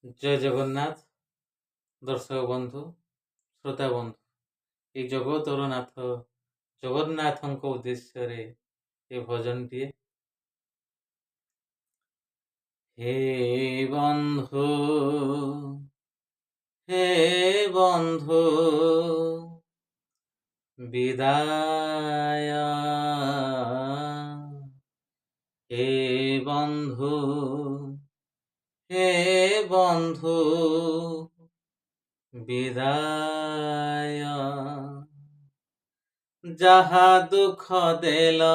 ଜୟ ଜଗନ୍ନାଥ ଦର୍ଶକ ବନ୍ଧୁ, ଶ୍ରୋତା ବନ୍ଧୁ। ଏ ଜଗତର ନାଥ ଜଗନ୍ନାଥଙ୍କ ଉଦ୍ଦେଶ୍ୟରେ ଏ ଭଜନଟିଏ। ହେ ବନ୍ଧୁ, ହେ ବନ୍ଧୁ ବିଦାୟ, ହେ ବନ୍ଧୁ, ହେ ବନ୍ଧୁ ବିଦାୟ। ଯାହା ଦୁଃଖ ଦେଲ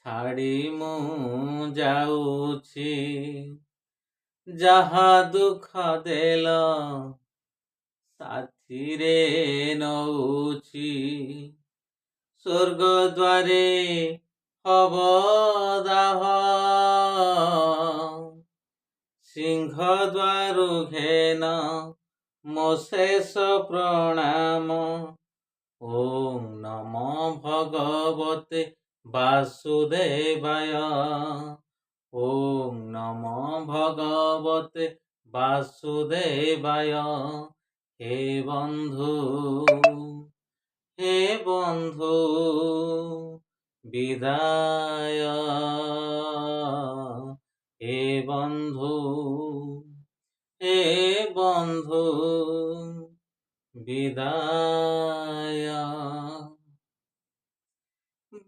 ଛାଡ଼ି ମୁଁ ଯାଉଛି, ଯାହା ଦୁଃଖ ଦେଲ ସାଥିରେ ନଉଛି। ସ୍ୱର୍ଗ ଦ୍ୱାରେ ହବ ଦାହ, ସିଂହ ଦ୍ୱାରୁ ଘେନ ମୋ ଶେଷ ପ୍ରଣାମ। ଓಂ ନମୋ ଭଗବତେ ବାସୁଦେବାୟ, ଓಂ ନମୋ ଭଗବତେ ବାସୁଦେବାୟ। ହେ ବନ୍ଧୁ, ହେ ବନ୍ଧୁ ବିଦାୟ, ହେ ବନ୍ଧୁ, ହେ ବନ୍ଧୁ ବିଦାୟ।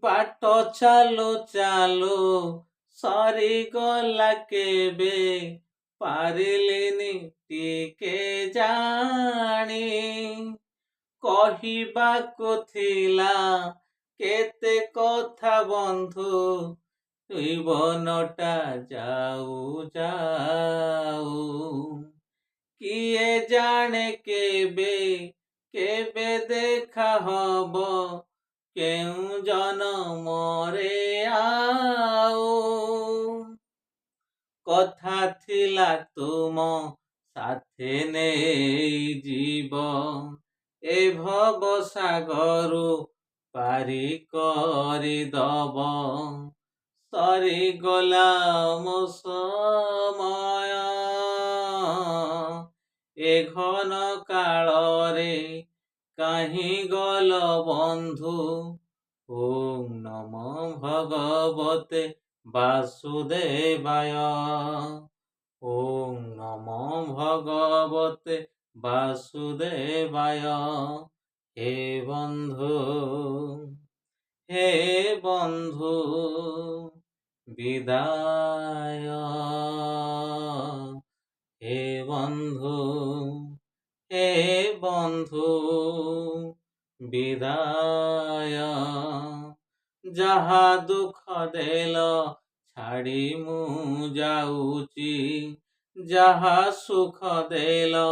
ବାଟ ଚାଲୁ ଚାଲୁ ସରିଗଲା କେବେ, ପାରିଲିନି ଟିକେ ଜାଣି। କହିବାକୁ ଥିଲା କେତେ କଥା ବନ୍ଧୁ, ଜୀବନଟା ଯାଉ ଯାଉ। କିଏ ଜାଣେ କେବେ କେବେ ଦେଖା ହବ, କେଉଁ ଜନମରେ ଆଉ। କଥା ଥିଲା ତୁମ ସାଥେ ନେଇ ଯିବ, ଏ ଭବ ସାଗରୁ ପାରି କରିଦବ। ସରିଗଲା ମୋ ସମୟ, ଏ ଘନ କାଳରେ କାହିଁ ଗଲ ବନ୍ଧୁ। ଓಂ ନମୋ ଭଗବତେ ବାସୁଦେବାୟ, ଓಂ ନମୋ ଭଗବତେ ବାସୁଦେବାୟ। ହେ ବନ୍ଧୁ, ହେ ବନ୍ଧୁ ବିଦାୟ, ହେ ବନ୍ଧୁ, ହେ ବନ୍ଧୁ ବିଦାୟ। ଯାହା ଦୁଃଖ ଦେଲ ଛାଡ଼ି ମୁଁ ଯାଉଛି, ଯାହା ସୁଖ ଦେଲ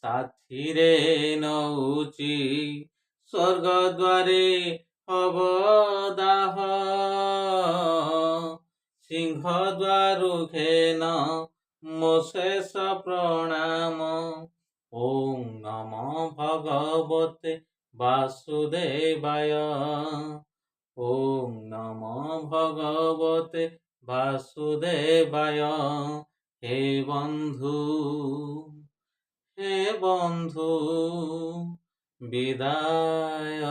ସାଥିରେ ନଉଛି। ସ୍ୱର୍ଗ ଦ୍ୱାରେ ହବ ଦାହ, ସିଂହ ଦ୍ୱାରୁ ଘେନ ମୋ ଶେଷ ପ୍ରଣାମ। ଓಂ ନମୋ ଭଗବତେ ବାସୁଦେବାୟ, ଓಂ ନମୋ ଭଗବତେ ବାସୁଦେବାୟ। ହେ ବନ୍ଧୁ, ହେ ବନ୍ଧୁ ବିଦାୟ,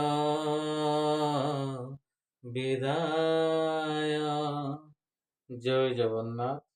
ବିଦାୟ। ଜୟ ଜଗନ୍ନାଥ।